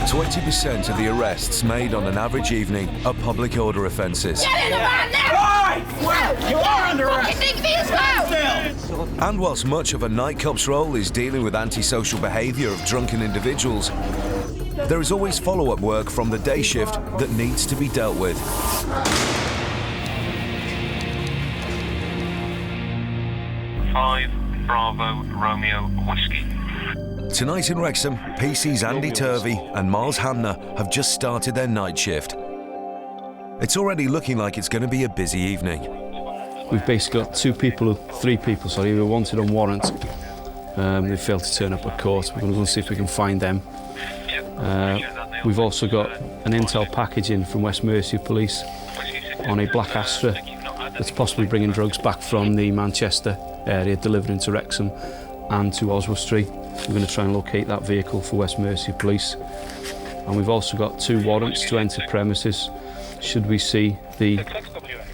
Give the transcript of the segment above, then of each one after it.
20% of the arrests made on an average evening are public order offences. Get in the van now! Why? You are under arrest! And whilst much of a night cop's role is dealing with antisocial behaviour of drunken individuals, there is always follow-up work from the day shift that needs to be dealt with. Five Bravo Romeo Whiskey. Tonight in Wrexham, PC's Andy Turvey and Miles Hamner have just started their night shift. It's already looking like it's going to be a busy evening. We've basically got three people who are wanted on warrant. They failed to turn up at court. We're going to go and see if we can find them. We've also got an intel package in from West Mercia Police on a black Astra that's possibly bringing drugs back from the Manchester area, delivering to Wrexham and to Oswestry. We're going to try and locate that vehicle for West Mercia Police. And we've also got 2 warrants to enter premises should we see the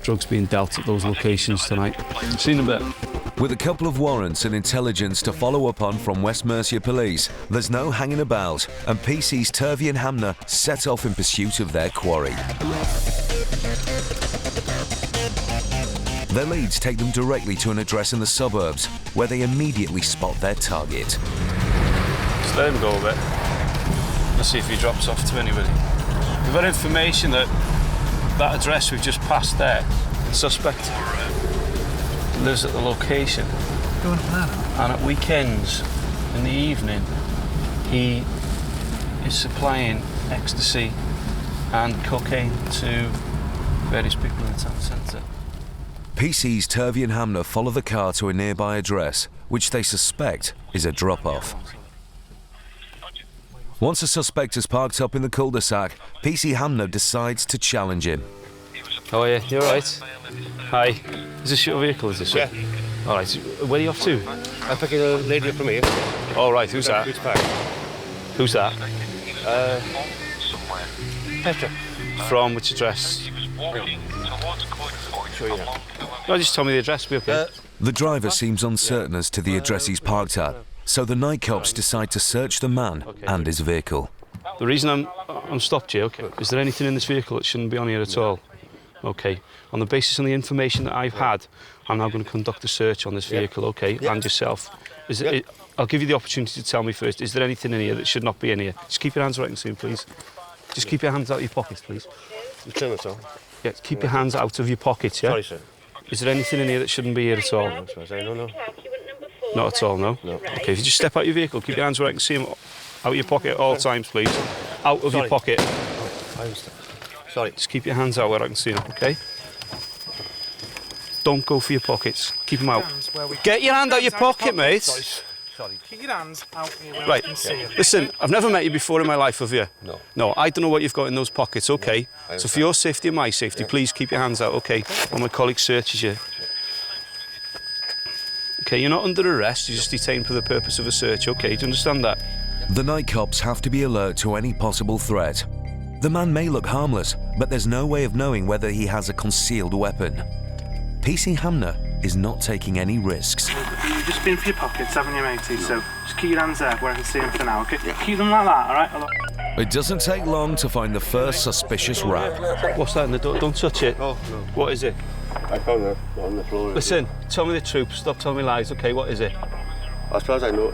drugs being dealt at those locations tonight. See you in a bit. With a couple of warrants and intelligence to follow up on from West Mercia Police, there's no hanging about, and PC's Turvey and Hamner set off in pursuit of their quarry. Their leads take them directly to an address in the suburbs, where they immediately spot their target. Just let him go a bit. Let's see if he drops off to anybody. We've got information that that address we've just passed there, the suspect lives at the location. Going up there. And at weekends, in the evening, he is supplying ecstasy and cocaine to various people in the town centre. PC's Turvey and Hamner follow the car to a nearby address, which they suspect is a drop-off. Once a suspect is parked up in the cul-de-sac, PC Hamner decides to challenge him. How are you? You all right? Hi. Is this your vehicle, is this? Yeah. All right. Where are you off to? I'm picking a lady up from here. All right. Who's that? Who's that? Petra. From which address? Sure you know. No, just tell me the address. Be okay. The driver seems uncertain as to the address he's parked at, so the night cops decide to search the man and his vehicle. The reason I'm stopped you, okay, is there anything in this vehicle that shouldn't be on here at all? Okay. On the basis of the information that I've had, I'm now going to conduct a search on this vehicle, okay, and yourself. I'll give you the opportunity to tell me first, is there anything in here that should not be in here? Just keep your hands right and see, please. Just keep your hands out of your pockets, please. You clean it, sir? Yeah, keep your hands out of your pockets, yeah? Sorry, sir. Is there anything in here that shouldn't be here at all? No. Not at all, no? No. Okay, if you just step out your vehicle, keep your hands where I can see them out of your pocket at all times, please. Out of your pocket. I understand. Sorry. Just keep your hands out where I can see them, okay? Don't go for your pockets. Keep them out. Get your hand out your pocket, mate. Sorry. Keep your hands out here where Right. I can see it. Listen, I've never met you before in my life, have you? No. No, I don't know what you've got in those pockets, okay? No, So for your safety and my safety, please keep your hands out, okay? When my colleague searches you. Okay, you're not under arrest, you're just detained for the purpose of a search, okay? Do you understand that? The night cops have to be alert to any possible threat. The man may look harmless, but there's no way of knowing whether he has a concealed weapon. PC Hamner is not taking any risks. You've just been for your pockets, haven't you, matey? So just keep your hands there where I can see them for now, okay? Keep them like that, all right? It doesn't take long to find the first suspicious rap. What's that in the door? Don't touch it. Oh, no. What is it? I found it on the floor. Listen, tell me the truth. Stop telling me lies, okay? What is it? As far as I know,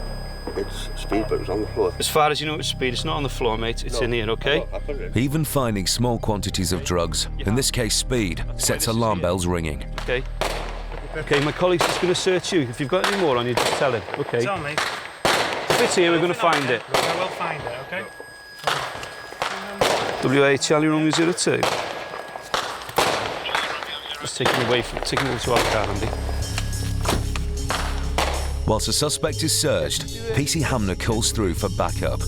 it's speed, but it was on the floor. As far as you know, it's speed. It's not on the floor, mate. It's in here, okay? I put it. Even finding small quantities of drugs, in this case speed, sets alarm bells ringing. Okay. Okay, my colleague's just going to search you. If you've got any more on you, just tell him, okay? Tell me. If it's here, we're going to find it. I will find it, okay? WA Charlie Romeo 02. Just taking away to our car, Andy. Whilst the suspect is searched, PC Hamner calls through for backup.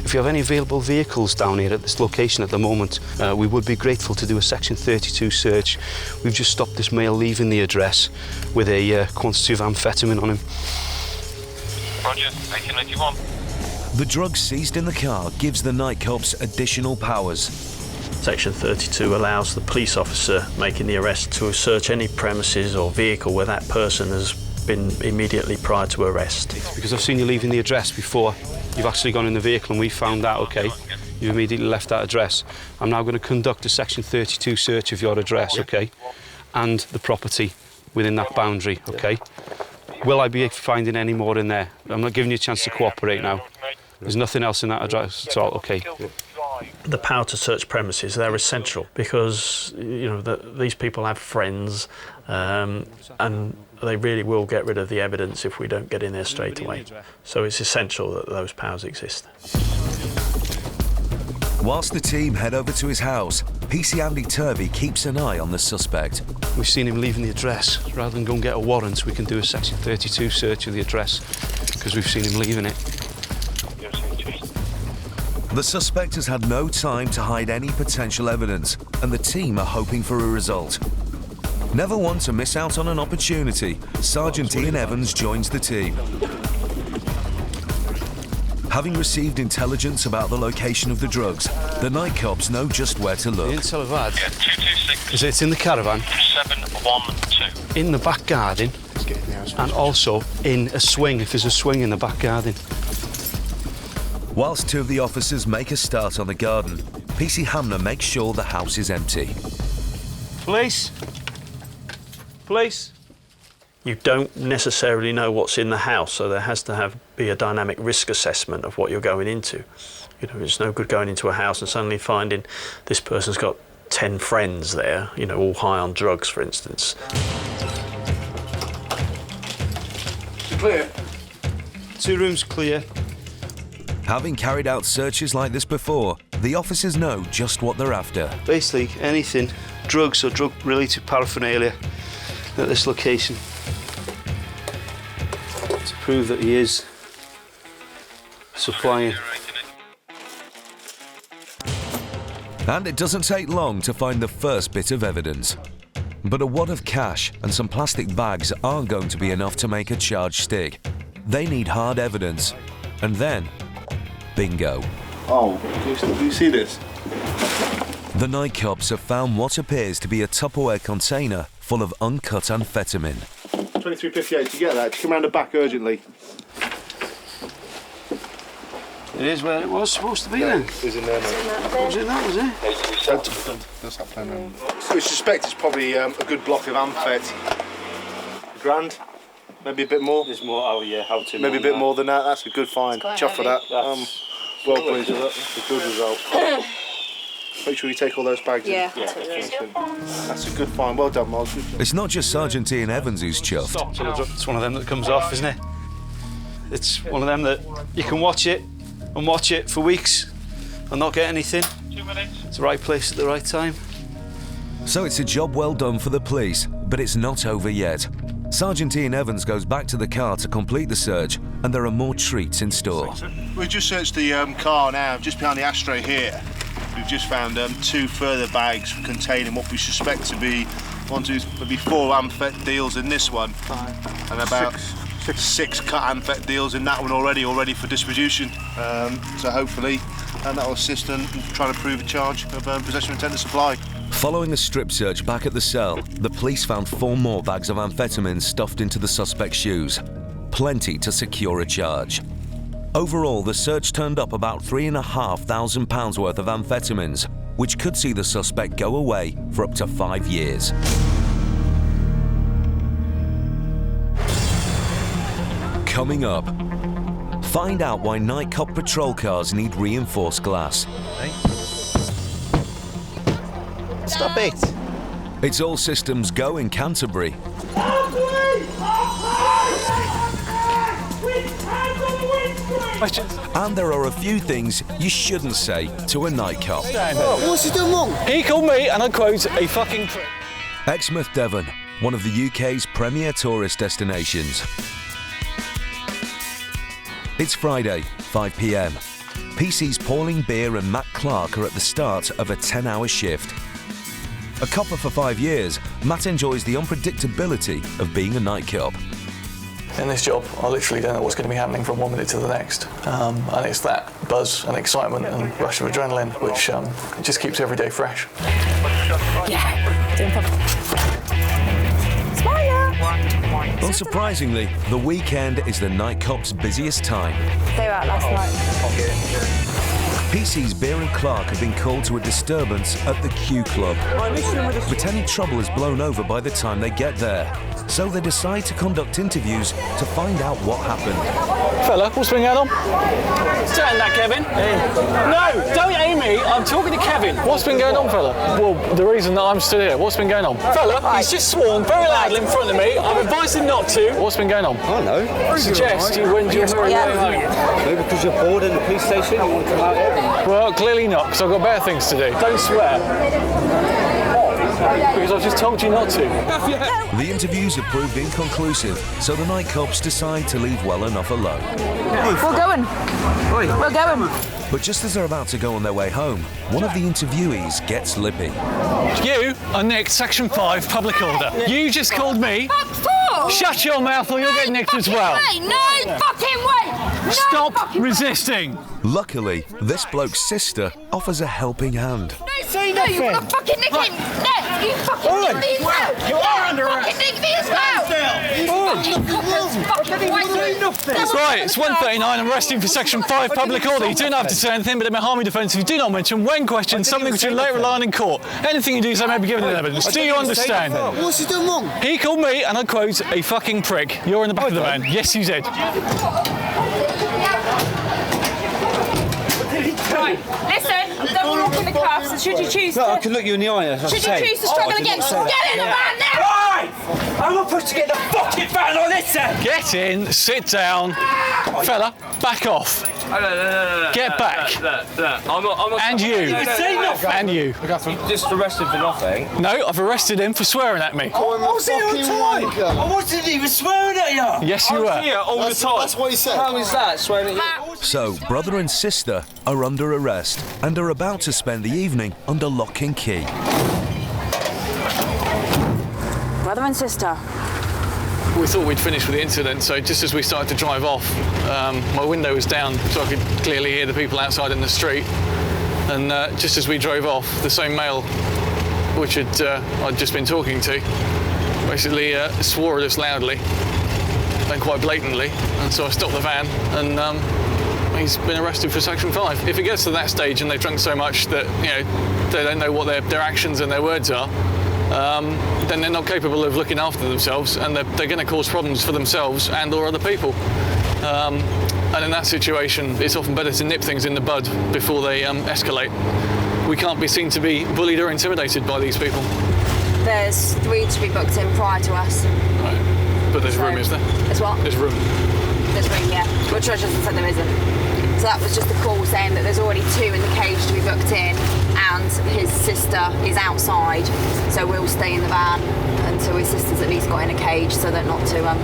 If you have any available vehicles down here at this location at the moment, we would be grateful to do a Section 32 search. We've just stopped this male leaving the address with a quantity of amphetamine on him. Roger, 1881. The drugs seized in the car gives the night cops additional powers. Section 32 allows the police officer making the arrest to search any premises or vehicle where that person has been immediately prior to arrest. Because I've seen you leaving the address before you've actually gone in the vehicle, and we found out, OK, you immediately left that address. I'm now going to conduct a Section 32 search of your address, OK, and the property within that boundary, OK? Will I be finding any more in there? I'm not giving you a chance to cooperate now. There's nothing else in that address at all, OK? The power to search premises, they're essential because, you know, these people have friends and they really will get rid of the evidence if we don't get in there straight away. So it's essential that those powers exist. Whilst the team head over to his house, PC Andy Turvey keeps an eye on the suspect. We've seen him leaving the address. Rather than go and get a warrant, we can do a Section 32 search of the address because we've seen him leaving it. The suspect has had no time to hide any potential evidence, and the team are hoping for a result. Never one to miss out on an opportunity, Sergeant Ian Evans joins the team. Having received intelligence about the location of the drugs, the night cops know just where to look. The intel I've had, 226 is it's in the caravan, 712. in the back garden, and also in a swing, if there's a swing in the back garden. Whilst two of the officers make a start on the garden, PC Hamner makes sure the house is empty. Police? Police? You don't necessarily know what's in the house, so there has to be a dynamic risk assessment of what you're going into. You know, it's no good going into a house and suddenly finding this person's got 10 friends there, you know, all high on drugs, for instance. Clear. 2 rooms clear. Having carried out searches like this before, the officers know just what they're after. Basically, anything, drugs or drug-related paraphernalia at this location, to prove that he is supplying. And it doesn't take long to find the first bit of evidence. But a wad of cash and some plastic bags aren't going to be enough to make a charge stick. They need hard evidence. And then, bingo. Oh, do you see this? The night cops have found what appears to be a Tupperware container full of uncut amphetamine. 2358, to get that, just come round the back urgently. It is where it was supposed to be then. It was in there, mate. Was it that, was it? That's that plan, man. So we suspect it's probably a good block of amphet. $1,000, maybe a bit more. There's more, oh yeah, how to Maybe a bit more than that. That's a good find. Chuff for that. Well pleased with that. That's a good result. Make sure you take all those bags in. Yeah. That's a good find. Well done, Miles. It's not just Sergeant Ian Evans who's chuffed. It's one of them that comes off, isn't it? It's one of them that you can watch it and watch it for weeks and not get anything. 2 minutes. It's the right place at the right time. So it's a job well done for the police, but it's not over yet. Sergeant Ian Evans goes back to the car to complete the search, and there are more treats in store. We've just searched the car now, just behind the ashtray here. We've just found 2 further bags containing what we suspect to be maybe 4 amphet deals in this one, and about 6 cut amphet deals in that one already, all ready for distribution. So hopefully, that will assist in trying to prove a charge of possession of intent to supply. Following a strip search back at the cell, the police found 4 more bags of amphetamine stuffed into the suspect's shoes. Plenty to secure a charge. Overall, the search turned up about £3,500 worth of amphetamines, which could see the suspect go away for up to 5 years. Coming up, find out why night cop patrol cars need reinforced glass. Stop it! It's all systems go in Canterbury. And there are a few things you shouldn't say to a night cop. What's he done wrong? He called me, and I quote, a fucking prick. Exmouth, Devon, one of the UK's premier tourist destinations. It's Friday, 5 p.m. PC's Pauline Beer and Matt Clark are at the start of a 10-hour shift. A copper for 5 years, Matt enjoys the unpredictability of being a night cop. In this job, I literally don't know what's going to be happening from one minute to the next. And it's that buzz and excitement and rush of adrenaline which just keeps every day fresh. Yeah, doing proper. Smile. Unsurprisingly, the weekend is the night cops' busiest time. They were out last night. PC's Beer and Clark have been called to a disturbance at the Q Club. But any trouble is blown over by the time they get there. So they decide to conduct interviews to find out what happened. Fella, what's been going on? Stand that, Kevin. No, don't aim me. I'm talking to Kevin. What's been going on, fella? Well, the reason that I'm still here, what's been going on? Fella, he's just sworn very loudly in front of me. I've advised him not to. What's been going on? I know. I suggest you wend your merry way home. Maybe because you're bored in the police station, you want to come out here? Well, clearly not, because I've got better things to do. Don't swear. Because I've just told you not to. The interviews have proved inconclusive, so the night cops decide to leave well enough alone. We're going. We're going. But just as they're about to go on their way home, one of the interviewees gets lippy. You are nicked Section 5 public order. You just called me. Shut your mouth or you'll get nicked as well. No fucking way! Stop resisting. Luckily, this bloke's sister offers a helping hand. Say nothing. You're gonna fucking nick him. No, you fucking nick me as well. You are under arrest. Fucking nick me as well. Right, it's 1:39. I'm arresting for Section 5 public order. You don't have to say anything, but in my harming defence, if you do not mention, when questioned, something which will later rely on in court. Anything you do so may be given in evidence. Do you understand? What's he done wrong? He called me, and I quote, a fucking prick. You're in the back of the van. Yes, you did. Right, listen, I'm done walking the cuffs, and should you choose to... No, I can look you in the eye. As I Should say. you choose to struggle against... Get in the van now! Right! I'm not supposed to get the fucking van on this end! Get in, sit down. Fella, back off. No. Get back. I'm not... And you. Say nothing. And you. You just arrested for nothing. No, I've arrested him for swearing at me. I wasn't even swearing at you! Yes, you were. Here all the time. That's what he said. How is that, swearing at you? So, brother and sister are under arrest and are about to spend the evening under lock and key. Brother and sister. We thought we'd finished with the incident, so just as we started to drive off, my window was down so I could clearly hear the people outside in the street. And just as we drove off, the same male which I'd just been talking to basically swore at us loudly and quite blatantly, and so I stopped the van and he's been arrested for Section 5. If it gets to that stage and they've drunk so much that they don't know what their actions and their words are, then they're not capable of looking after themselves, and they're going to cause problems for themselves and or other people. And in that situation, it's often better to nip things in the bud before they escalate. We can't be seen to be bullied or intimidated by these people. There's 3 to be booked in prior to us. Right. But there's room, is there? There's what? There's room. There's room, yeah. But Judge hasn't said there isn't. So that was just a call saying that there's already 2 in the cage to be booked in, and his sister is outside, so we'll stay in the van until his sister's at least got in a cage, so that not to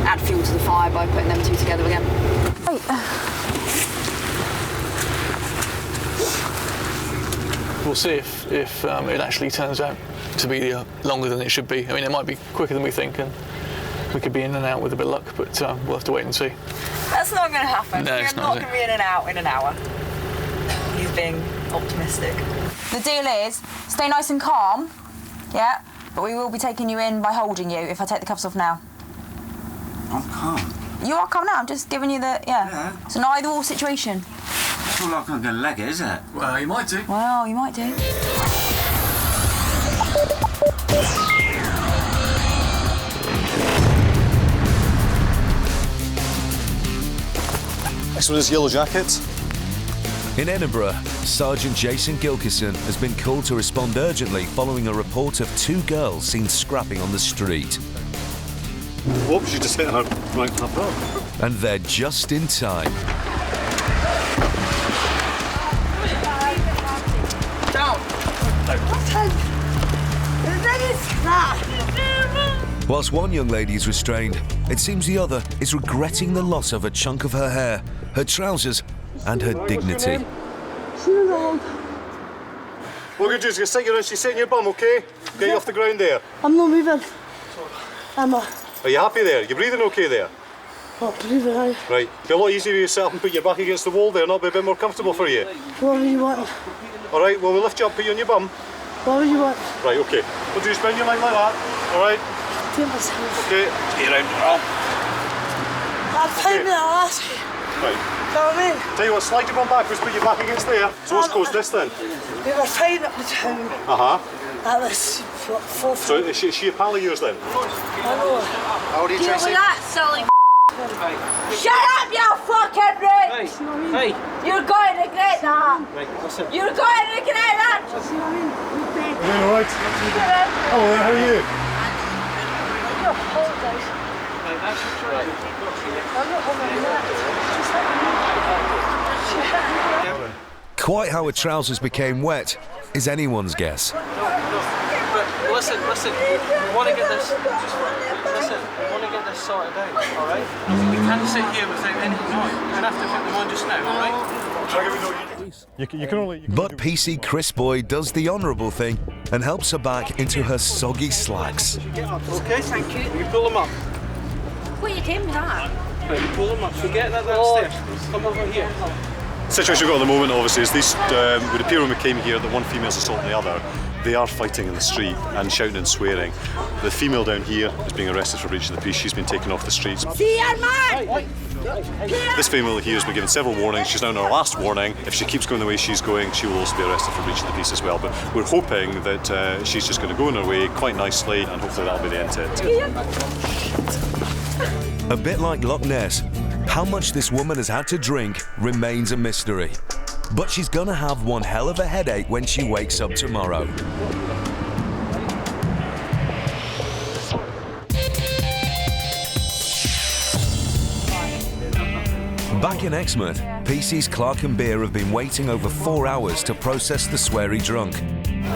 add fuel to the fire by putting them 2 together again. Wait. We'll see if it actually turns out to be longer than it should be. I mean, it might be quicker than we think, and we could be in and out with a bit of luck, but we'll have to wait and see. That's not going to happen. No, We're not going to be in and out in an hour. He's being optimistic. The deal is, stay nice and calm, yeah? But we will be taking you in by holding you if I take the cuffs off now. I'm calm. You are calm now, I'm just giving you the, yeah. It's an either-or situation. It's not like I'm going to leg it, is it? Well, you might do. Well, you might do. Next one is Yellow Jacket. In Edinburgh, Sergeant Jason Gilkison has been called to respond urgently following a report of 2 girls seen scrapping on the street. Whoops, you just hit her right in the front. And they're just in time. Down! Whilst one young lady is restrained, it seems the other is regretting the loss of a chunk of her hair, her trousers, and her dignity. What we're going to do is stick you in, she's sitting your bum, okay? Get you off the ground there. I'm not moving. Are you happy there? You breathing okay there? Oh, breathing, aye. Right. Be a lot easier for yourself and put your back against the wall there, not be a bit more comfortable for you. What do you want? All right, well, we'll lift you up, put you on your bum. What do you want? Right, okay. We'll do is bend your leg like that, all right? do it myself. Okay. You're out. I'll find me that last. Right. You know what I mean? Tell you what, slide your one backwards, put your back against there. So what's caused this then? We were fighting up the town. That was what, 4 So is she a pal of yours then? I know. How old are you, Deal Tracy? with that, silly Shut up, you fucking rich! Hey. You're going to regret that! Listen. You're going to regret that! Are you alright? Hello there, how are you? You apologise. I'm not holding that. Quite how her trousers became wet is anyone's guess. But listen, we want to get this. Listen, we want to get this sorted out, all right? You can't sit here without any noise. You're gonna have to put them on just now, all right? You can only. But PC Chris Boy does the honourable thing and helps her back into her soggy slacks. Okay, thank you. You pull them up. What are you doing with that? Right, you pull them up. Forget that downstairs. Come over here. The situation we've got at the moment, obviously, is these would appear when we came here that one female's assaulting the other. They are fighting in the street and shouting and swearing. The female down here is being arrested for breach of the peace. She's been taken off the streets. See your man! This female here has been given several warnings. She's now on her last warning. If she keeps going the way she's going, she will also be arrested for breach of the peace as well. But we're hoping that she's just going to go on her way quite nicely, and hopefully that'll be the end to it. A bit like Loch Ness, how much this woman has had to drink remains a mystery. But she's gonna have one hell of a headache when she wakes up tomorrow. Back in Exmouth, PC's Clark and Beer have been waiting over 4 hours to process the sweary drunk,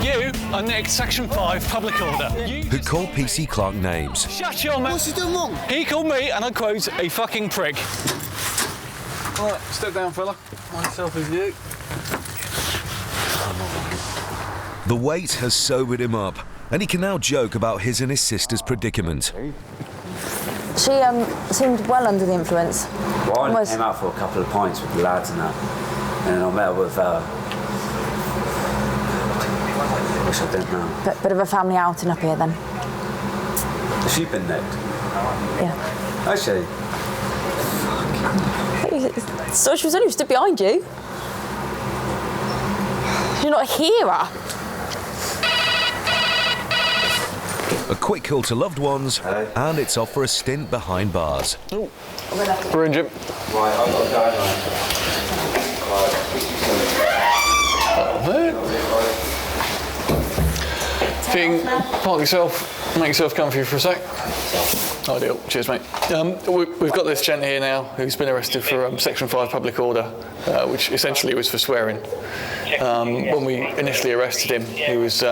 You are next Section 5 public order. who called PC Clark names. Shut your mouth. What's he doing wrong? He called me, and I quote, a fucking prick. All right, step down, fella. Myself is you. The wait has sobered him up, and he can now joke about his and his sister's predicament. She seemed well under the influence. Well, I came out for a couple of pints with the lads and that, and then I met up with which I didn't know. Bit of a family outing up here then. Has she been nicked? Yeah. Has she? So she was only stood behind you. You're not a hearer. A quick call to loved ones, and it's off for a stint behind bars. We're in, Jim. Right, I've got to go Fing, park yourself, make yourself comfy for a sec. Ideal. Cheers, mate. We've got this gent here now who's been arrested for Section 5 public order, which essentially was for swearing. When we initially arrested him, he was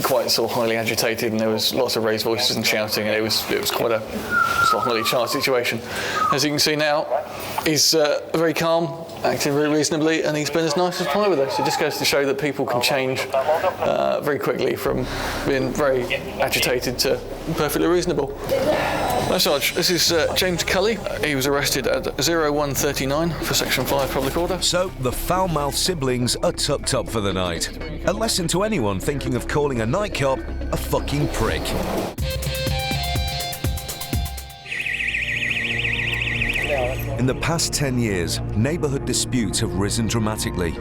quite sort of highly agitated, and there was lots of raised voices and shouting, and it was quite a sort of highly charged situation. As you can see now, he's very calm, acting very reasonably, and he's been as nice as pie with us. It just goes to show that people can change very quickly from being very agitated to perfectly reasonable. No, Sarge, this is James Cully. He was arrested at 0139 for Section 5 public order. So the foul-mouthed siblings are tucked up for the night. A lesson to anyone thinking of calling a night cop a fucking prick. In the past 10 years, neighbourhood disputes have risen dramatically.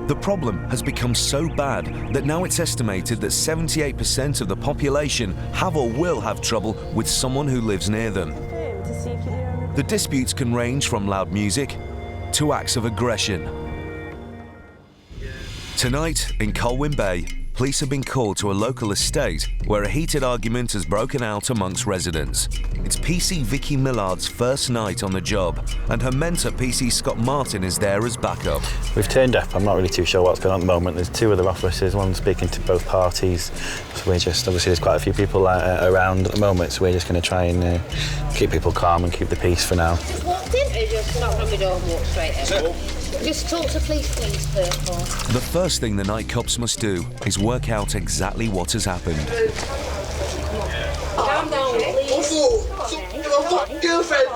The problem has become so bad that now it's estimated that 78% of the population have or will have trouble with someone who lives near them. The disputes can range from loud music to acts of aggression. Tonight, in Colwyn Bay, police have been called to a local estate where a heated argument has broken out amongst residents. It's PC Vicky Millard's first night on the job, and her mentor PC Scott Martin is there as backup. We've turned up. I'm not really too sure what's going on at the moment. There's two other officers, one speaking to both parties. So we're just, obviously there's quite a few people around at the moment, so we're just going to try and keep people calm and keep the peace for now. Walked in? Or just knocked on the door and walked straight in? Just talk to police first. The first thing the night cops must do is work out exactly what has happened. Calm down, please. My fucking girlfriend.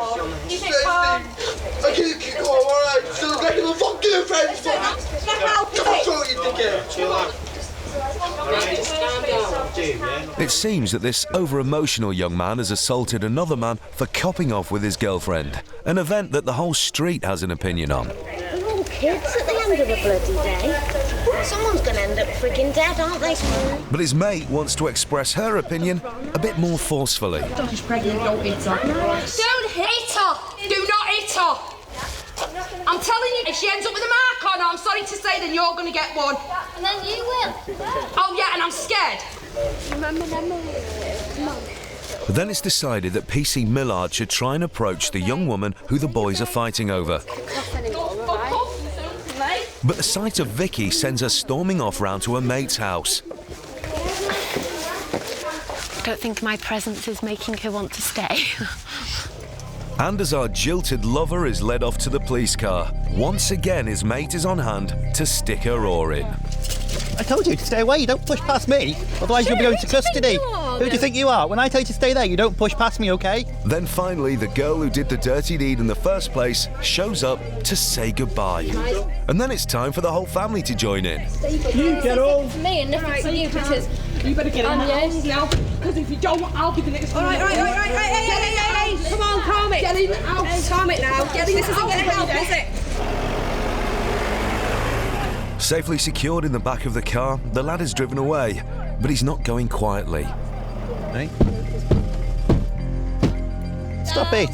I keep going, alright. Still getting my fucking girlfriend. Come on, you dickhead. Calm down. It seems that this over-emotional young man has assaulted another man for copping off with his girlfriend, an event that the whole street has an opinion on. They're all kids at the end of the bloody day. Someone's going to end up frigging dead, aren't they? But his mate wants to express her opinion a bit more forcefully. She's pregnant, don't hit her. Don't hit her! Do not hit her! I'm telling you, if she ends up with a mark on her, I'm sorry to say, then you're going to get one. And then you will. Oh yeah, and I'm scared. But then it's decided that PC Millard should try and approach the young woman who the boys are fighting over. But the sight of Vicky sends her storming off round to her mate's house. I don't think my presence is making her want to stay. And as our jilted lover is led off to the police car, once again his mate is on hand to stick her oar in. I told you to stay away, you don't push past me, otherwise you'll be going to custody. Who do you think you are? When I tell you to stay there, you don't push past me, okay? Then finally, the girl who did the dirty deed in the first place shows up to say goodbye. And then it's time for the whole family to join in. You get on. For me and nothing for you because you better get on the house now, because if you don't, I'll be the next one. All right, hey, come on, calm it. Get in the house. Calm it now. This isn't going to help, is it? Safely secured in the back of the car, the lad is driven away, but he's not going quietly. Hey. Stop it!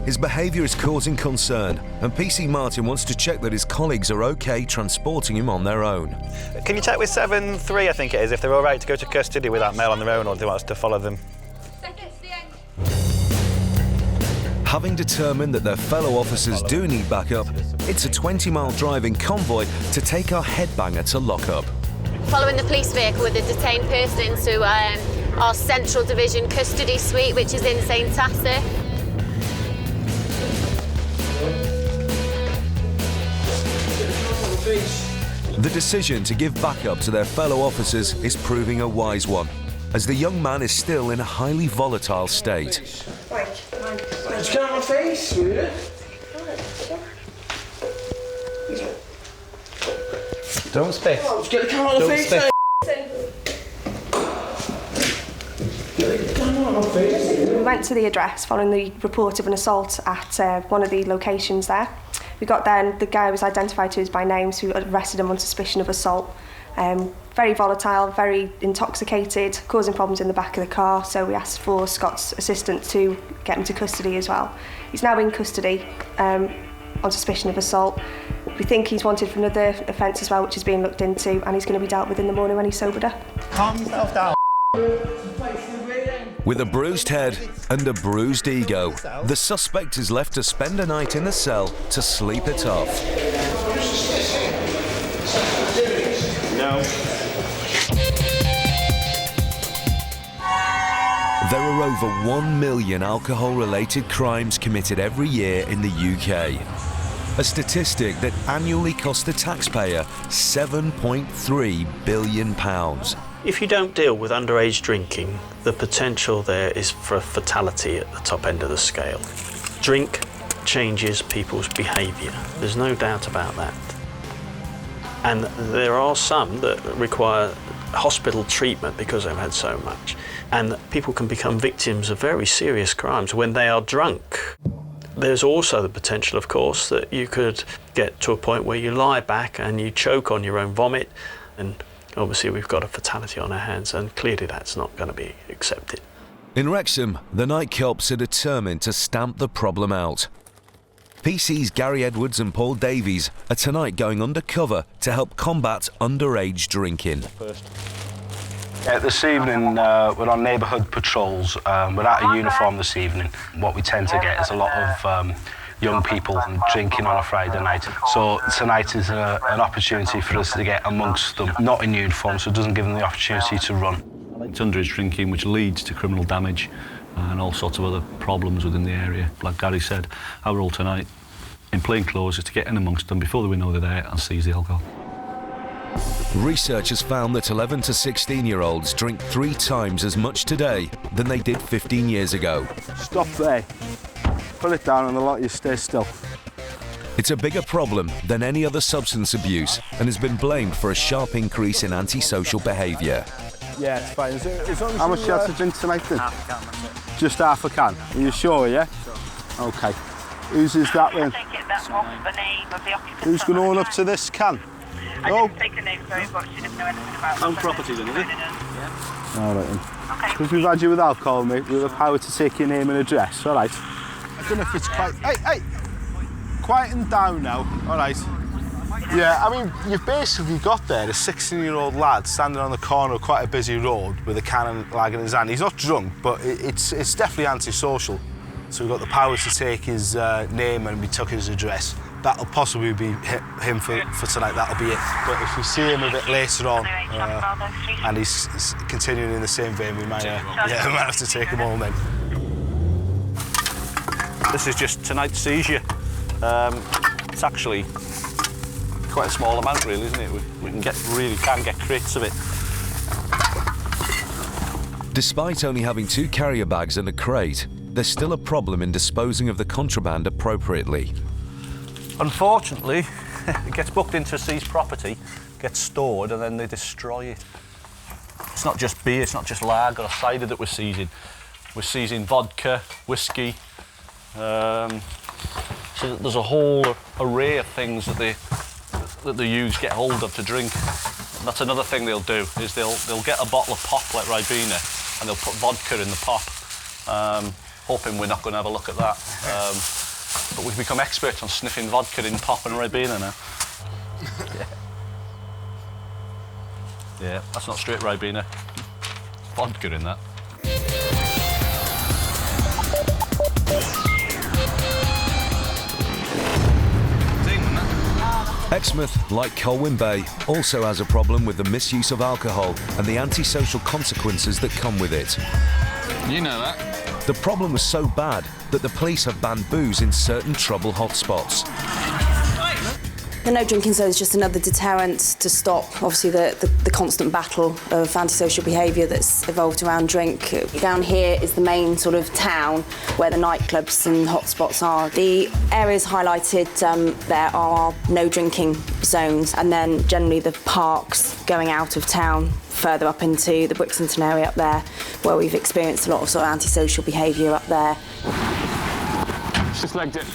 His behaviour is causing concern, and PC Martin wants to check that his colleagues are okay transporting him on their own. Can you check with 7-3, I think it is, if they're all right to go to custody with that male on their own, or do they want us to follow them? Having determined that their fellow officers do need backup, it's a 20-mile drive in convoy to take our headbanger to lockup. Following the police vehicle with a detained person into our Central Division custody suite, which is in St Asaph. The decision to give backup to their fellow officers is proving a wise one, as the young man is still in a highly volatile state. Just get out of my face, will you? Don't spit. Oh, just get the camera out of the face, We went to the address following the report of an assault at one of the locations there. We got there and the guy was identified to us by name, so we arrested him on suspicion of assault. Very volatile, very intoxicated, causing problems in the back of the car, so we asked for Scott's assistant to get him to custody as well. He's now in custody on suspicion of assault. We think he's wanted for another offence as well, which is being looked into, and he's going to be dealt with in the morning when he's sobered up. Calm yourself down. With a bruised head and a bruised ego, the suspect is left to spend a night in the cell to sleep it off. No. There are over 1 million alcohol-related crimes committed every year in the UK. A statistic that annually costs the taxpayer £7.3 billion. If you don't deal with underage drinking, the potential there is for a fatality at the top end of the scale. Drink changes people's behaviour. There's no doubt about that. And there are some that require hospital treatment because they've had so much. And people can become victims of very serious crimes when they are drunk. There's also the potential, of course, that you could get to a point where you lie back and you choke on your own vomit, and obviously we've got a fatality on our hands, and clearly that's not going to be accepted. In Wrexham, the night cops are determined to stamp the problem out. PC's Gary Edwards and Paul Davies are tonight going undercover to help combat underage drinking. This evening we're on neighbourhood patrols. We're out of uniform this evening. What we tend to get is a lot of young people drinking on a Friday night. So tonight is an opportunity for us to get amongst them, not in uniform, so it doesn't give them the opportunity to run. It's underage drinking which leads to criminal damage and all sorts of other problems within the area. Like Gary said, our role tonight in plain clothes is to get in amongst them before we know they're there and seize the alcohol. Research has found that 11 to 16-year-olds drink 3 times as much today than they did 15 years ago. Stop there. Put it down and I'll let you stay still. It's a bigger problem than any other substance abuse and has been blamed for a sharp increase in antisocial behaviour. Yeah, it's fine. As long as How much do you have to drink tonight then? Half a can, that's it. Just half a can. Are you sure, yeah? Sure. Okay. Whose is that then? Who's going to own up to this can? No? Own property then, is it? All right then. Because we've had you with alcohol, mate, we have the power to take your name and address, all right? I don't know if it's quite... Hey! Quieten down now, all right? Yeah, I mean, you've basically got there a 16-year-old lad standing on the corner of quite a busy road with a can and lag in his hand. He's not drunk, but it's definitely antisocial. So we've got the power to take his name and we took his address. That'll possibly be him for tonight, that'll be it. But if we see him a bit later on and he's continuing in the same vein, we might have to take him home then. This is just tonight's seizure. It's actually quite a small amount, really, isn't it? We can get crates of it. Despite only having 2 carrier bags and a crate, there's still a problem in disposing of the contraband appropriately. Unfortunately, it gets booked into seized property, gets stored, and then they destroy it. It's not just beer, it's not just lager or cider that we're seizing. We're seizing vodka, whiskey. So there's a whole array of things that the youths get hold of to drink. And that's another thing they'll do, is they'll get a bottle of pop like Ribena and they'll put vodka in the pop, hoping we're not going to have a look at that. But we've become experts on sniffing vodka in pop and Ribena now. Yeah, that's not straight Ribena. Vodka in that. Exmouth, like Colwyn Bay, also has a problem with the misuse of alcohol and the antisocial consequences that come with it. You know that. The problem was so bad that the police have banned booze in certain trouble hotspots. The no drinking zone is just another deterrent to stop, obviously, the constant battle of antisocial behaviour that's evolved around drink. Down here is the main sort of town where the nightclubs and hotspots are. The areas highlighted there are no drinking zones, and then generally the parks going out of town further up into the Brixton area up there, where we've experienced a lot of sort of antisocial behaviour up there.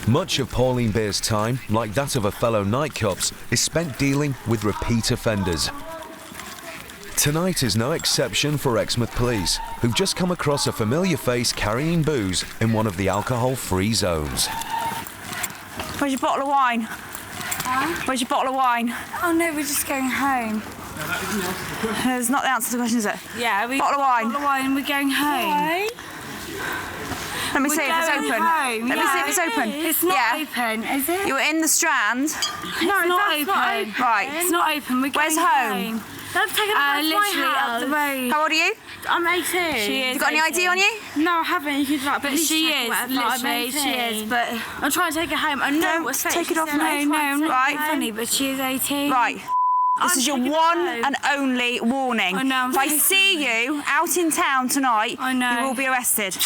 Much of Pauline Beer's time, like that of her fellow nightcups, is spent dealing with repeat offenders. Tonight is no exception for Exmouth Police, who've just come across a familiar face carrying booze in one of the alcohol-free zones. Where's your bottle of wine? Huh? Where's your bottle of wine? Oh no, we're just going home. That's not the answer to the question, is it? Yeah, bottle of wine. Bottle of wine, we're going home. Why? Let me see if it's open. Let me see if it's open. It's not open, is it? You're in the Strand. No, it's not open. Right. It's not open. We're going home. Don't take it literally up the road. How old are you? I'm 18. She is. You got any ID on you? No, I haven't. You could like, but she is. Literally, she is. But I'm trying to take her home. I know what's take it off. No, I'm not right. Funny, but she is 18. Right. This is your one and only warning. I know. If I see you out in town tonight, you will be arrested.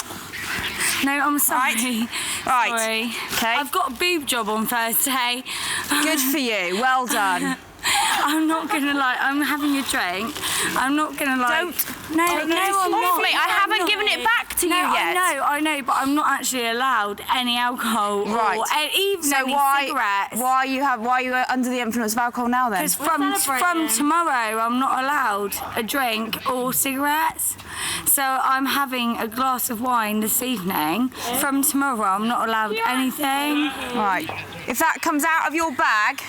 No, I'm sorry. Right. Sorry. Okay. I've got a boob job on Thursday. Good for you. Well done. I'm not gonna lie. I'm having a drink. I'm not gonna lie. I'm not. I haven't given it back to you yet. I know, but I'm not actually allowed any alcohol or even any cigarettes. Why are you under the influence of alcohol now then? Because from tomorrow, I'm not allowed a drink or cigarettes. So I'm having a glass of wine this evening. From tomorrow, I'm not allowed anything. Right. If that comes out of your bag.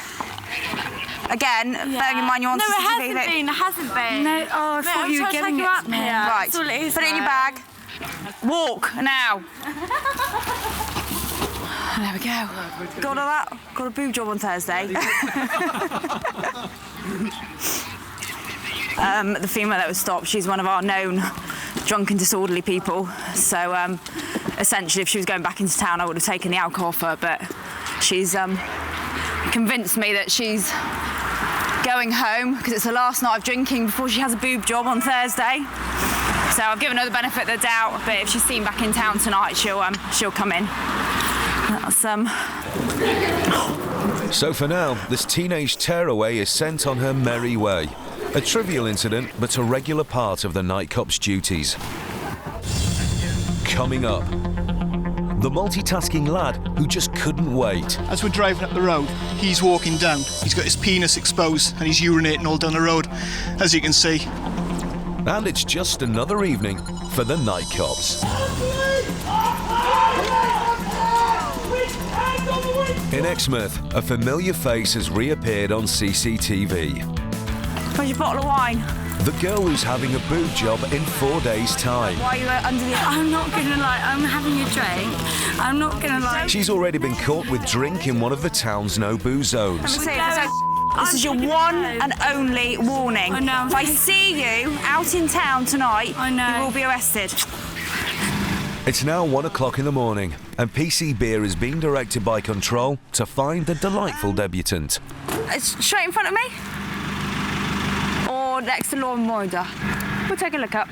Again, bearing in mind you want to... No, it hasn't been. No, oh, I thought you were giving it to me. Right, put it in your bag. Walk, now. There we go. Got all that? Got a boob job on Thursday. The female that was stopped, she's one of our known drunken disorderly people. So, essentially, if she was going back into town, I would have taken the alcohol off her, but she's convinced me that she's going home because it's her last night of drinking before she has a boob job on Thursday. So I've given her the benefit of the doubt, but if she's seen back in town tonight, she'll come in. That's So for now, this teenage tearaway is sent on her merry way. A trivial incident, but a regular part of the night cop's duties. Coming up, the multitasking lad who just couldn't wait. As we're driving up the road, he's walking down. He's got his penis exposed and he's urinating all down the road, as you can see. And it's just another evening for the night cops. In Exmouth, a familiar face has reappeared on CCTV. Where's your bottle of wine? The girl who's having a boob job in 4 days' time. Why are you under the... I'm not gonna lie, I'm having a drink. I'm not gonna lie. She's already been caught with drink in one of the town's no-boo zones. This is your one and only warning. I know. If I see you out in town tonight, you will be arrested. It's now 1 o'clock in the morning, and PC Beer is being directed by Control to find the delightful debutant. It's straight in front of me? Or next to Law and Order? We'll take a look up.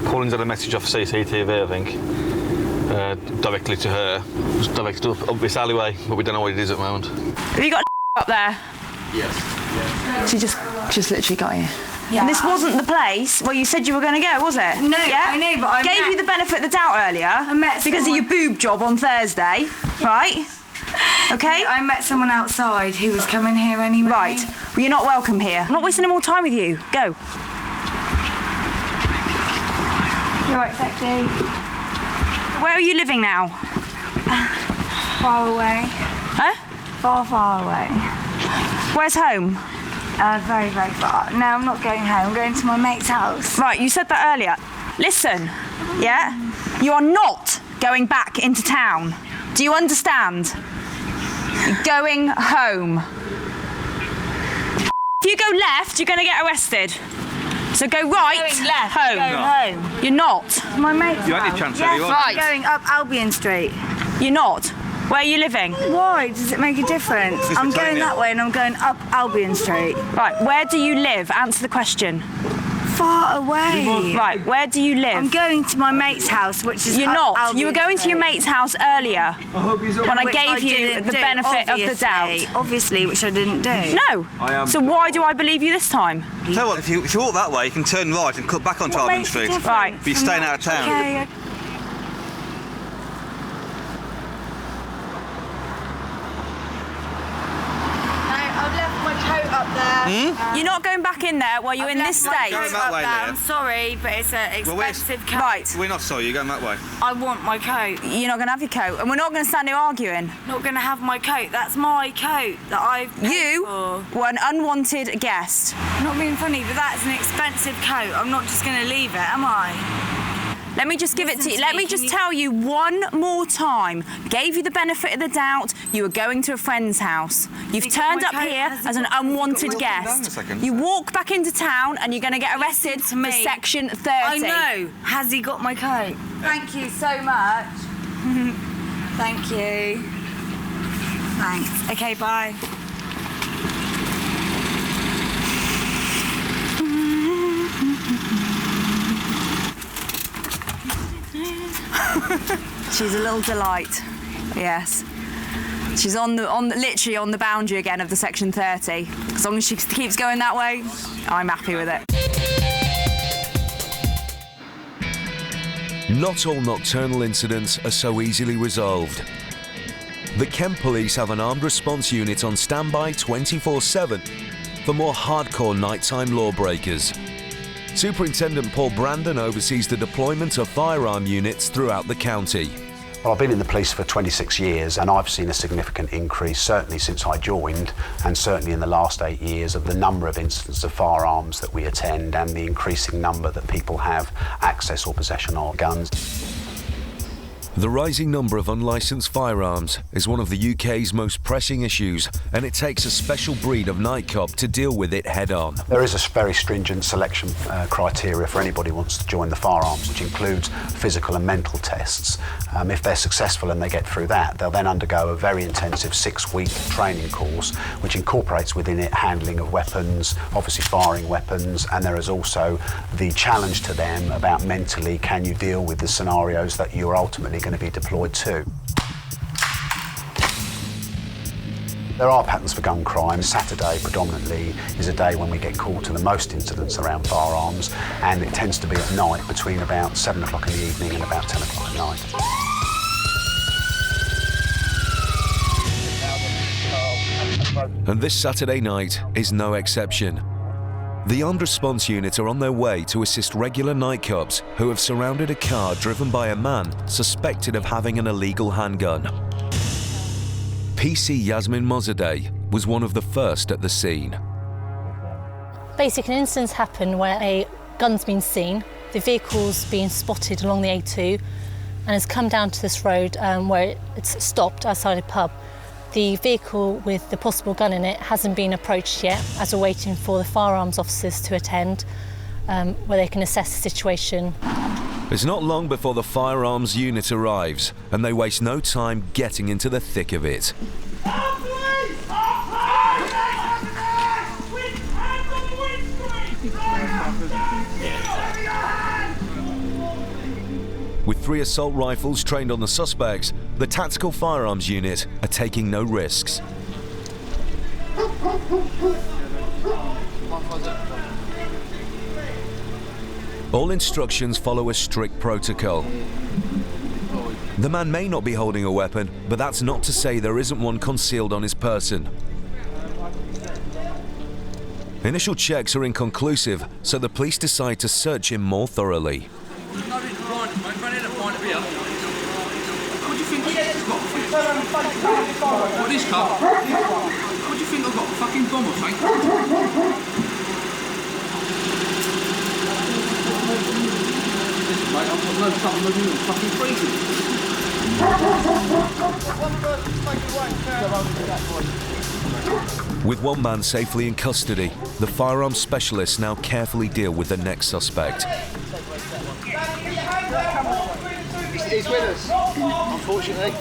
Collins had a message off CCTV, I think, directly to her. Just directed up this alleyway, but we don't know what it is at the moment. Have you got up there? Yes. She just literally got here. Yeah. And this wasn't the place where you said you were going to go, was it? No, yeah? I know, but I gave you the benefit of the doubt earlier because of your boob job on Thursday, right? Okay? I met someone outside who was coming here anyway. Right. Well, you're not welcome here. I'm not wasting any more time with you. Go. You're right, sexy. Where are you living now? Far away. Huh? Far, far away. Where's home? Very, very far. No, I'm not going home. I'm going to my mate's house. Right, you said that earlier. Listen, yeah? You are not going back into town. Do you understand? You're going home. If you go left, you're going to get arrested. So go right, Going left, home. going home. You're not. My mate's You had your house. chance, Yes, you are. Right. I'm going up Albion Street. You're not. Where are you living? Why? Does it make a difference? I'm going that way and I'm going up Albion Street. Right, where do you live? Answer the question. Far away. Right, where do you live? I'm going to my mate's house, which is You're up not. Albion You were going to your Street. mate's house earlier when I Which gave you didn't the do, benefit of the doubt. Obviously, which I didn't do. No. So why do I believe you this time? Tell you what, if you walk that way, you can turn right and cut back onto What Albion makes a Street. difference? Right. But you're staying out of town. Okay. I've left my coat up there. You're not going back in there while you're in this state. Going that way, I'm Leah. sorry, but it's an expensive coat. Right. We're not sorry, you're going that way. I want my coat. You're not going to have your coat, and we're not going to stand here arguing. Not going to have my coat. That's my coat that I've paid You for. were an unwanted guest. Not being funny, but that's an expensive coat. I'm not just going to leave it, am I? Let me just give it to Listen you. to Let me, me can just you- tell you one more time. Gave you the benefit of the doubt. You were going to a friend's house. You've Has he got turned my up coat? here Has he as an got- has he got unwanted my- Down a guest. second. You walk back into town and you're going to get arrested for me. Section 30. I know. Has he got my coat? Thank you so much. Thank you. Thanks. Okay, bye. She's a little delight. Yes. She's literally on the boundary again of the Section 30. As long as she keeps going that way, I'm happy with it. Not all nocturnal incidents are so easily resolved. The Kent Police have an armed response unit on standby 24/7 for more hardcore nighttime lawbreakers. Superintendent Paul Brandon oversees the deployment of firearm units throughout the county. Well, I've been in the police for 26 years and I've seen a significant increase, certainly since I joined and certainly in the last 8 years, of the number of incidents of firearms that we attend and the increasing number that people have access or possession of guns. The rising number of unlicensed firearms is one of the UK's most pressing issues, and it takes a special breed of night cop to deal with it head-on. There is a very stringent selection criteria for anybody who wants to join the firearms, which includes physical and mental tests. If they're successful and they get through that, they'll then undergo a very intensive 6-week training course, which incorporates within it handling of weapons, obviously firing weapons, and there is also the challenge to them about mentally, can you deal with the scenarios that you're ultimately going to be deployed to. There are patterns for gun crime. Saturday predominantly is a day when we get called to the most incidents around firearms, and it tends to be at night between about 7 o'clock in the evening and about 10 o'clock at night. And this Saturday night is no exception. The armed response unit are on their way to assist regular night cops who have surrounded a car driven by a man suspected of having an illegal handgun. PC Yasmin Mozaddeh was one of the first at the scene. Basically, an incident's happened where a gun's been seen, the vehicle's been spotted along the A2 and has come down to this road where it's stopped outside a pub. The vehicle with the possible gun in it hasn't been approached yet, as we're waiting for the firearms officers to attend, where they can assess the situation. It's not long before the firearms unit arrives, and they waste no time getting into the thick of it. With 3 assault rifles trained on the suspects, the tactical firearms unit are taking no risks. All instructions follow a strict protocol. The man may not be holding a weapon, but that's not to say there isn't one concealed on his person. Initial checks are inconclusive, so the police decide to search him more thoroughly. What do you think I've got? What is car? What do you think I've got? A fucking bomb or something? Listen, mate, I've got no trouble with you. Fucking freezing. With one man safely in custody, the firearms specialists now carefully deal with the next suspect. He's with us, unfortunately.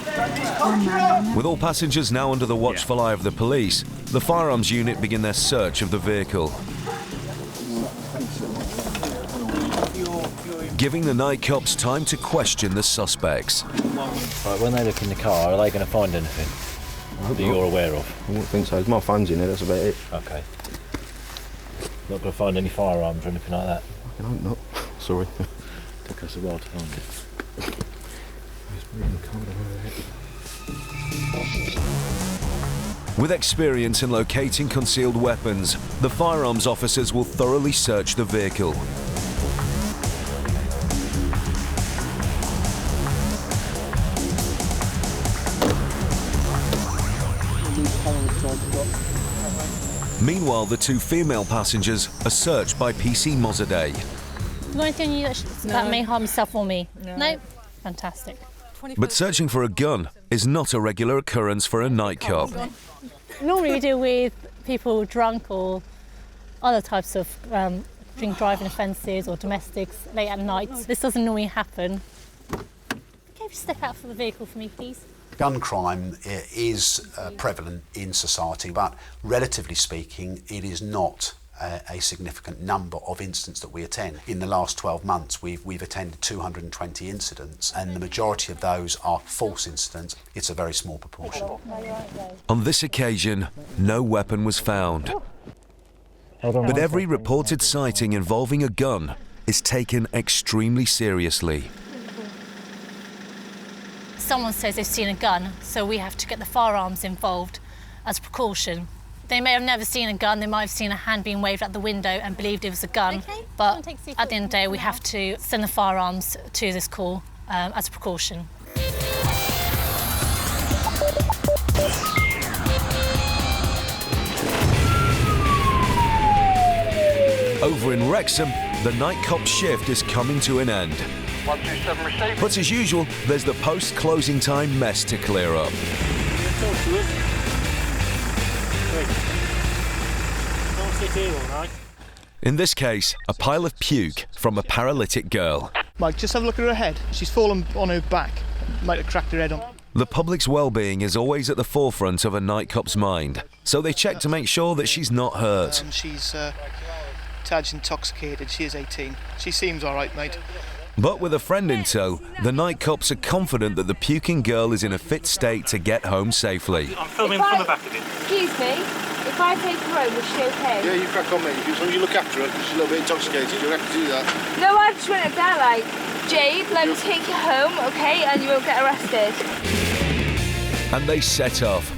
With all passengers now under the watchful eye of the police, the firearms unit begin their search of the vehicle. Giving the night cops time to question the suspects. Right, when they look in the car, are they going to find anything that you're aware of? I don't think so. There's my phone's in it, that's about it. Okay. Not going to find any firearms or anything like that? I hope not. Sorry. Took us a while to find it. With experience in locating concealed weapons, the firearms officers will thoroughly search the vehicle. Meanwhile, the 2 female passengers are searched by PC Mozaddeh. You got anything you that may harm yourself or me? No? Fantastic. But searching for a gun is not a regular occurrence for a night cop. Normally we deal with people drunk or other types of drink driving offences or domestics late at night. This doesn't normally happen. Can you step out for the vehicle for me, please? Gun crime is prevalent in society, but relatively speaking, it is not a significant number of incidents that we attend. In the last 12 months, we've attended 220 incidents, and the majority of those are false incidents. It's a very small proportion. On this occasion, no weapon was found. But every reported sighting involving a gun is taken extremely seriously. Someone says they've seen a gun, so we have to get the firearms involved as a precaution. They may have never seen a gun, they might have seen a hand being waved out the window and believed it was a gun, but at the end of the day we have to send the firearms to this call as a precaution. Over in Wrexham, the night cop shift is coming to an end. 127 received. But as usual, there's the post-closing time mess to clear up. In this case, a pile of puke from a paralytic girl. Mike, just have a look at her head. She's fallen on her back. Might have cracked her head on. The public's well-being is always at the forefront of a night cop's mind, so they check to make sure that she's not hurt. She's tad intoxicated. She is 18. She seems all right, mate. But with a friend in tow, the night cops are confident that the puking girl is in a fit state to get home safely. I'm filming from the back of it. Excuse me, if I take her home, is she okay? Yeah, you crack on, mate. As long as you look after her, because she's a little bit intoxicated, you'll have to do that. No, I just went up there like, Jade, let me take you home, okay, and you won't get arrested. And they set off.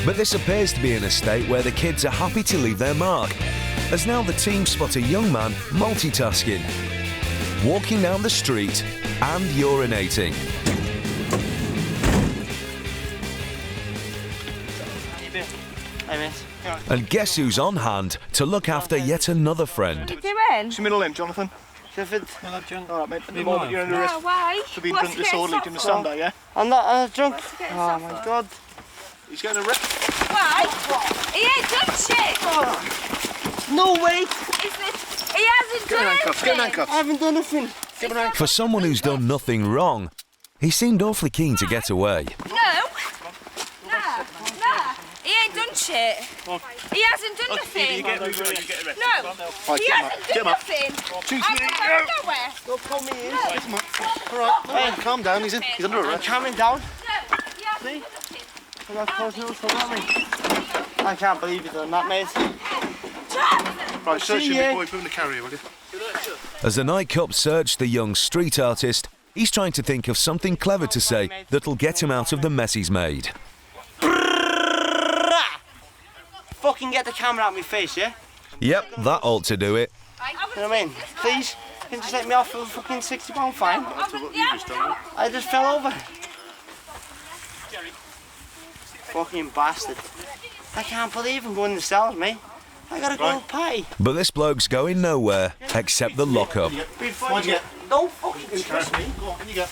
But this appears to be an estate where the kids are happy to leave their mark, as now the team spot a young man multitasking, walking down the street and urinating. And guess who's on hand to look after yet another friend? What are you doing? What's your middle name, Jonathan? Clifford. All right, mate. At the moment, you're under arrest Why? for being drunk disorderly. Do you understand that, yeah? I'm not drunk. Oh my God. He's getting arrested. Why? He ain't done shit. No, wait. He hasn't done anything. Get him handcuffed. I haven't done nothing. Get him handcuffed. For someone who's done nothing wrong, he seemed awfully keen to get away. No. Nah. He ain't done shit. He hasn't done nothing. You get arrested. No. He hasn't done nothing. I'm not going nowhere. Don't call me in. All right, calm down. He's under arrest. Calming down. No. He hasn't done nothing. I got close notes for me. I can't believe you've done that, mate. Right, search him before you put him in the carrier, will you? As the night cops search the young street artist, he's trying to think of something clever to say that'll get him out of the mess he's made. Fucking get the camera out of my face, yeah? Yep, that ought to do it. You know what I mean? Please, you can just let me off for a fucking £60 fine. I just fell over. Fucking bastard. I can't believe I'm going to the cells, mate. I gotta go pay. But this bloke's going nowhere except the lockup. What'd you get? Don't fucking trust me. Go on, you get.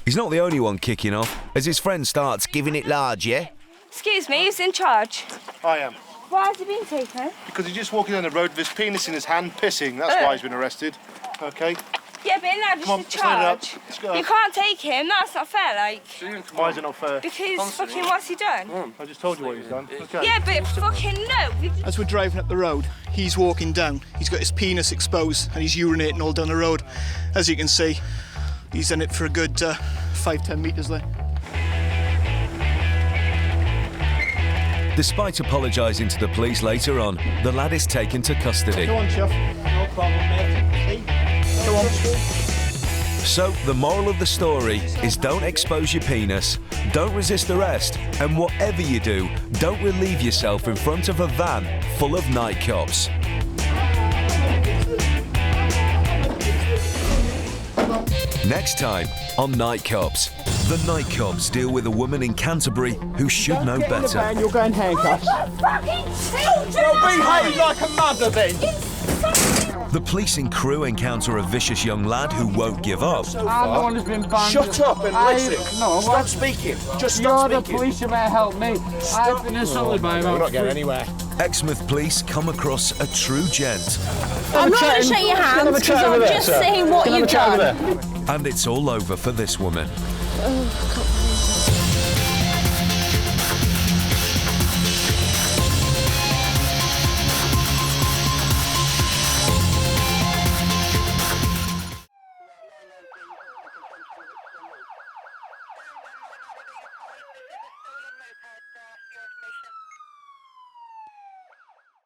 He's not the only one kicking off, as his friend starts giving it large, yeah? Excuse me, who's in charge? I am. Why has he been taken? Because he's just walking down the road with his penis in his hand, pissing. That's why he's been arrested. Okay. Yeah, but now just Come on, in stand it up. charge. Let's go. You can't take him, that's not fair, like. Why is it not fair? Because fucking what's he done? I just told you what he's done. Okay. Yeah, but fucking no. As we're driving up the road, he's walking down. He's got his penis exposed and he's urinating all down the road. As you can see, he's done it for a good 5-10 metres there. Despite apologising to the police later on, the lad is taken to custody. Go on, Chuff. No problem, mate. See? Go on. So, the moral of the story is don't expose your penis, don't resist arrest, and whatever you do, don't relieve yourself in front of a van full of night cops. Next time on Night Cops. The Night Cops deal with a woman in Canterbury who should know better. You're going handcuffs. Well, behave like a mother then. The policing crew encounter a vicious young lad who won't give up. I'm the one who's been banned. Shut up and listen. No, stop speaking. Just stop You're speaking. the police, you may help me. I've been assaulted by We're not getting anywhere. Exmouth police come across a true gent. I'm not going to shake your hands because I'm just saying what you've done. And it's all over for this woman. Oh, God.